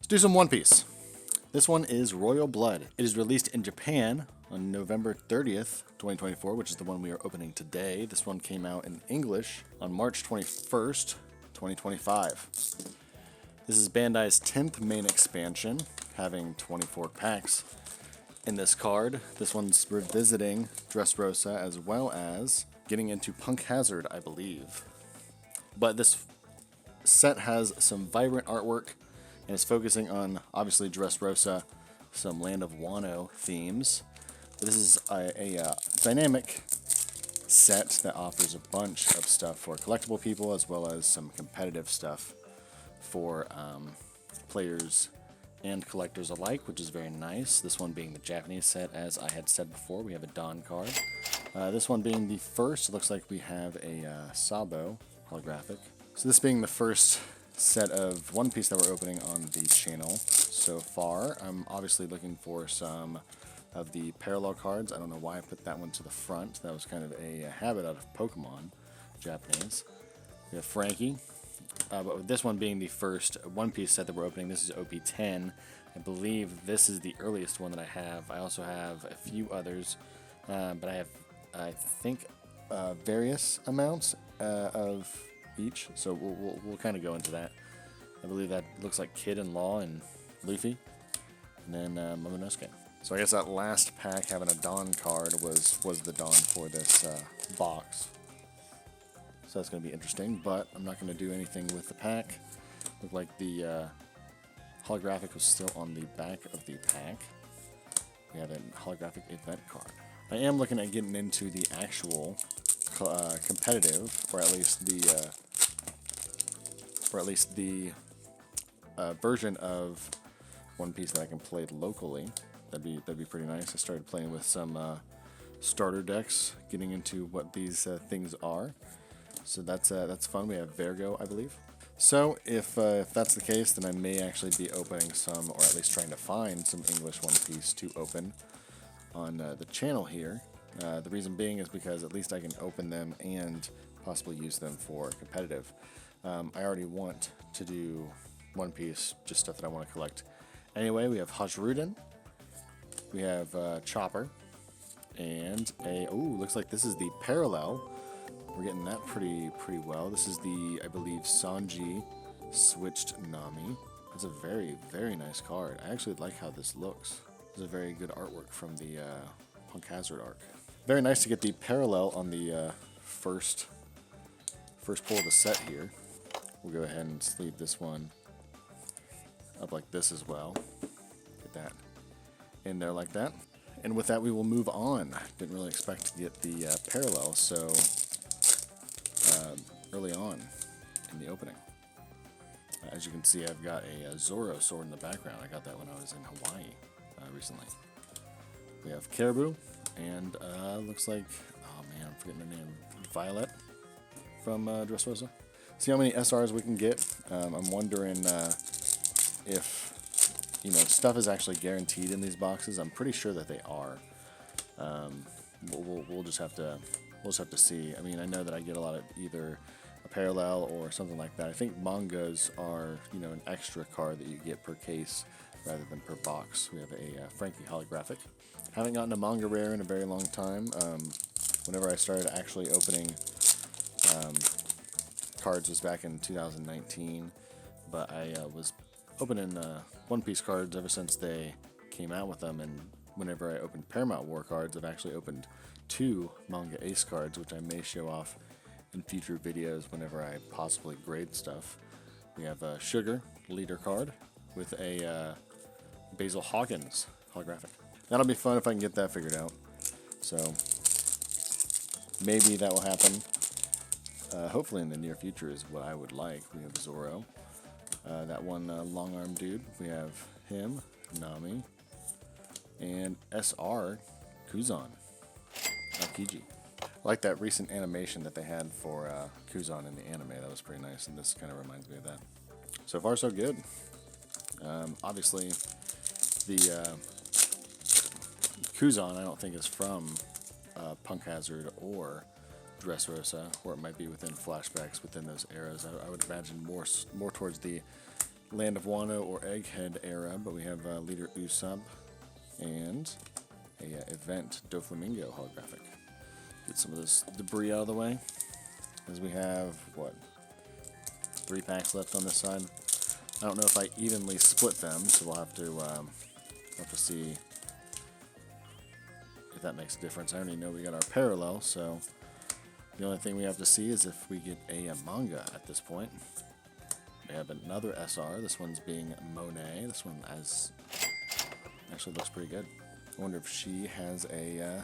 Let's do some One Piece. This one is Royal Blood. It is released in Japan on November 30th, 2024, which is the one we are opening today. This one came out in English on March 21st, 2025. This is Bandai's 10th main expansion, having 24 packs. In this card, this one's revisiting Dressrosa as well as getting into Punk Hazard, I believe. But this set has some vibrant artwork and is focusing on, obviously, Dressrosa, some Land of Wano themes. But this is a dynamic set that offers a bunch of stuff for collectible people as well as some competitive stuff for players and collectors alike, which is very nice. This one being the Japanese set, as I had said before. We have a Dawn card. This one being the first, it looks like we have a Sabo holographic. So this being the first set of One Piece that we're opening on the channel so far. I'm obviously looking for some of the parallel cards. I don't know why I put that one to the front. That was kind of a habit out of Pokemon, Japanese. We have Frankie. But with this one being the first One Piece set that we're opening, this is OP-10. I believe this is the earliest one that I have. I also have a few others, but I have, I think, various amounts of each. So we'll kind of go into that. I believe that looks like Kid and Law and Luffy, and then Momonosuke. So I guess that last pack having a Dawn card was the Dawn for this box. So that's going to be interesting, but I'm not going to do anything with the pack. Looked like the holographic was still on the back of the pack. We have a holographic event card. I am looking at getting into the actual competitive, or at least the version of One Piece that I can play locally. That'd be pretty nice. I started playing with some starter decks, getting into what these things are. So that's fun. We have Virgo, I believe. So if that's the case, then I may actually be opening some, or at least trying to find some English One Piece to open on the channel here. The reason being is because at least I can open them and possibly use them for competitive. I already want to do One Piece, just stuff that I want to collect. Anyway, we have Hajruden. We have Chopper. And looks like this is the parallel. We're getting that pretty well. This is the, I believe, Sanji switched Nami. It's a very, very nice card. I actually like how this looks. It's a very good artwork from the Punk Hazard arc. Very nice to get the parallel on the first pull of the set here. We'll go ahead and sleeve this one up like this as well. Get that in there like that. And with that, we will move on. Didn't really expect to get the parallel so early on in the opening. As you can see, I've got a Zoro sword in the background. I got that when I was in Hawaii recently. We have Caribou, and looks like, oh man, I'm forgetting the name, Violet from Dressrosa. See how many SRs we can get. I'm wondering if stuff is actually guaranteed in these boxes. I'm pretty sure that they are. We'll just have to see. I mean, I know that I get a lot of either a parallel or something like that. I think mangas are an extra card that you get per case rather than per box. We have a Frankie holographic. Haven't gotten a manga rare in a very long time. Whenever I started actually opening cards was back in 2019, but I was opening One Piece cards ever since they came out with them, and whenever I opened Paramount War cards, I've actually opened 2 Manga Ace cards, which I may show off in future videos whenever I possibly grade stuff. We have a Sugar leader card with a Basil Hawkins holographic. That'll be fun if I can get that figured out. So maybe that will happen. Hopefully in the near future is what I would like. We have Zoro. That one long arm dude. We have him, Nami, and SR Kuzan. Aokiji. I like that recent animation that they had for Kuzan in the anime. That was pretty nice, and this kind of reminds me of that. So far, so good. Obviously, the Kuzan I don't think is from Punk Hazard or Dressrosa, or it might be within flashbacks within those eras. I would imagine more towards the Land of Wano or Egghead era, but we have Leader Usopp and a Event Doflamingo holographic. Get some of this debris out of the way, as we have, what, 3 packs left on this side. I don't know if I evenly split them, so we'll have to see if that makes a difference. I already know we got our parallel, so the only thing we have to see is if we get a manga at this point. We have another SR. This one's being Monet. This one actually looks pretty good. I wonder if she has a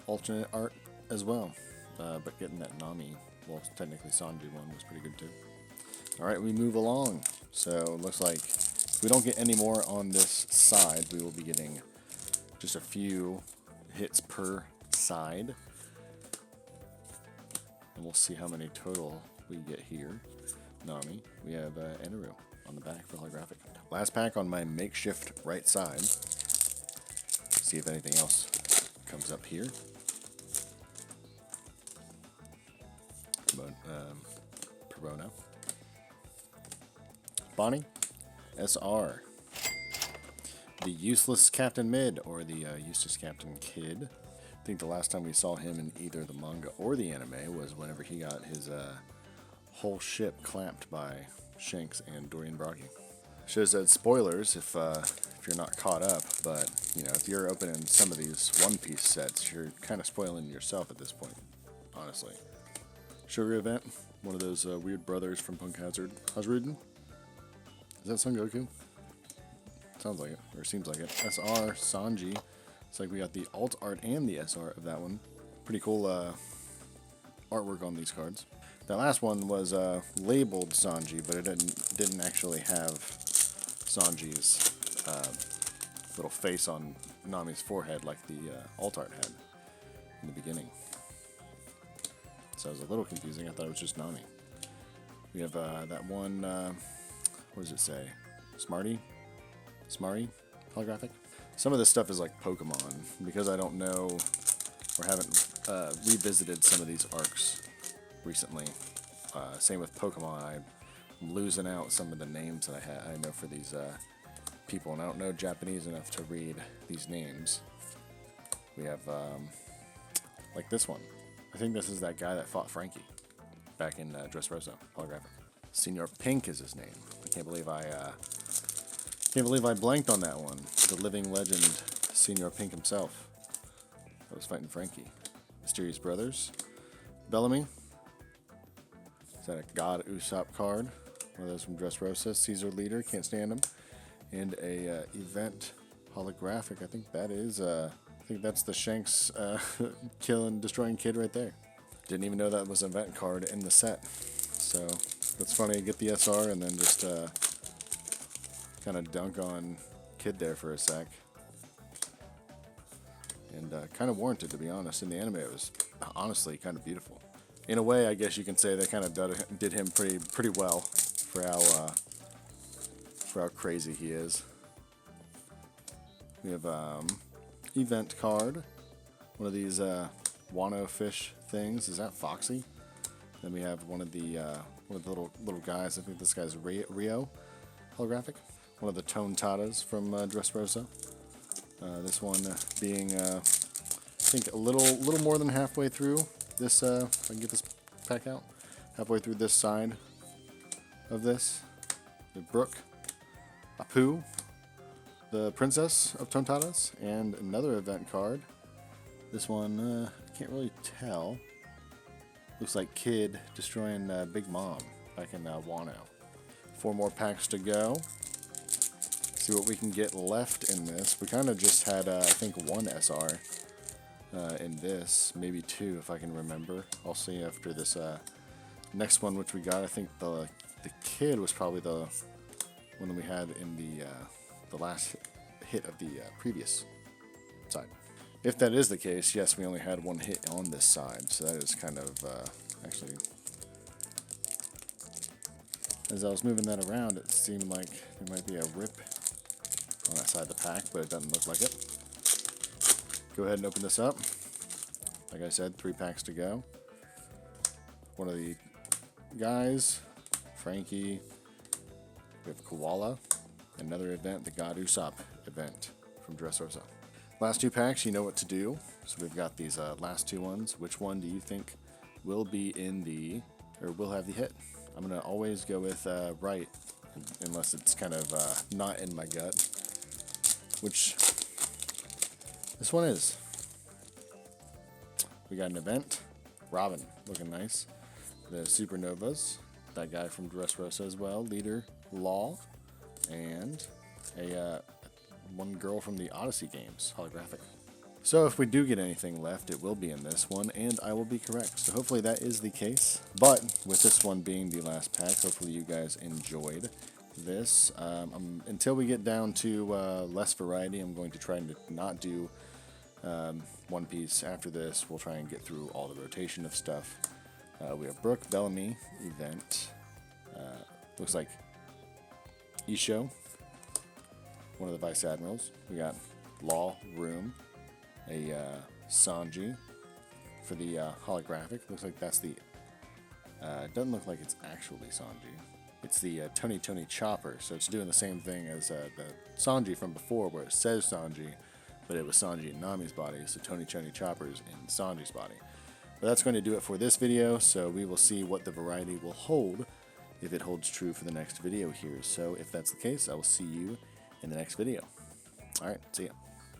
alternate art as well. But getting that Nami, well, technically Sanji one was pretty good too. Alright, we move along. So it looks like if we don't get any more on this side, we will be getting just a few hits per side. And we'll see how many total we get here. Nami. We have Eneru on the back for holographic. Last pack on my makeshift right side. See if anything else comes up here. Perona. Bonnie. SR. The Useless Captain Mid, or the Useless Captain Kid. I think the last time we saw him in either the manga or the anime was whenever he got his whole ship clamped by Shanks and Dorian Broggy. Should have said spoilers if you're not caught up, but you know, if you're opening some of these One Piece sets, you're kind of spoiling yourself at this point, honestly. Sugar Event, one of those weird brothers from Punk Hazard. Hazardin? Is that Son Goku? Sounds like it, or seems like it. SR, Sanji. It's like we got the alt art and the SR of that one. Pretty cool artwork on these cards. That last one was labeled Sanji, but it didn't actually have Sanji's little face on Nami's forehead like the alt art had in the beginning. So it was a little confusing. I thought it was just Nami. We have that one, what does it say? Smarty holographic. Some of this stuff is like Pokemon, because I don't know or haven't revisited some of these arcs recently. Same with Pokemon. I'm losing out some of the names that I know for these people, and I don't know Japanese enough to read these names. We have like this one. I think this is that guy that fought Frankie back in Dressrosa holographic. Senior Pink is his name. I can't believe I blanked on that one. The living legend, Senior Pink himself, that was fighting Frankie. Mysterious Brothers. Bellamy. Is that a God Usopp card? One of those from Dressrosa. Caesar Leader, can't stand him. And a event holographic. I think that is. I think that's the Shanks killing, destroying kid right there. Didn't even know that was an event card in the set. So that's funny. Get the SR and then just kind of dunk on kid there for a sec. And kind of warranted, to be honest. In the anime, it was honestly kind of beautiful. In a way, I guess you can say they kind of did him pretty well for how crazy he is. We have event card, one of these Wano fish things. Is that Foxy? Then we have one of the little guys. I think this guy's Rio holographic. One of the Tone Tatas from Dressrosa. This one being, I think, a little more than halfway through this. If I can get this pack out, halfway through this side of this. The Brooke, Apu, the Princess of Tone Tatas, and another event card. This one, I can't really tell. Looks like Kid destroying Big Mom back in Wano. 4 more packs to go. See what we can get left in this. We kind of just had, I think, 1 SR in this, maybe 2 if I can remember. I'll see after this next one, which we got. I think the Kid was probably the one that we had in the last hit of the previous side. If that is the case, yes, we only had 1 hit on this side, so that is kind of actually. As I was moving that around, it seemed like there might be a rip on that side of the pack, but it doesn't look like it. Go ahead and open this up. Like I said, 3 packs to go. One of the guys, Frankie, We have Koala, another event, the God Usopp event from Dressrosa. Last 2 packs, you know what to do. So we've got these last 2 ones. Which one do you think will be in the, or will have the hit? I'm going to always go with right, unless it's kind of not in my gut. Which this one is. We got an event. Robin, looking nice. The Supernovas, that guy from Dressrosa as well. Leader Law, and a one girl from the Odyssey games, holographic. So if we do get anything left, it will be in this one, and I will be correct. So hopefully that is the case. But with this one being the last pack, hopefully you guys enjoyed this. Until we get down to less variety, I'm going to try to not do One Piece after this. We'll try and get through all the rotation of stuff. We have Brooke Bellamy event. Looks like Isho, one of the Vice Admirals. We got Law Room, a Sanji for the holographic. Looks like that's the, it doesn't look like it's actually Sanji. It's the Tony Chopper, so it's doing the same thing as the Sanji from before, where it says Sanji, but it was Sanji in Nami's body, so Tony Chopper's in Sanji's body. But that's going to do it for this video, so we will see what the variety will hold, if it holds true for the next video here. So if that's the case, I will see you in the next video. Alright, see ya.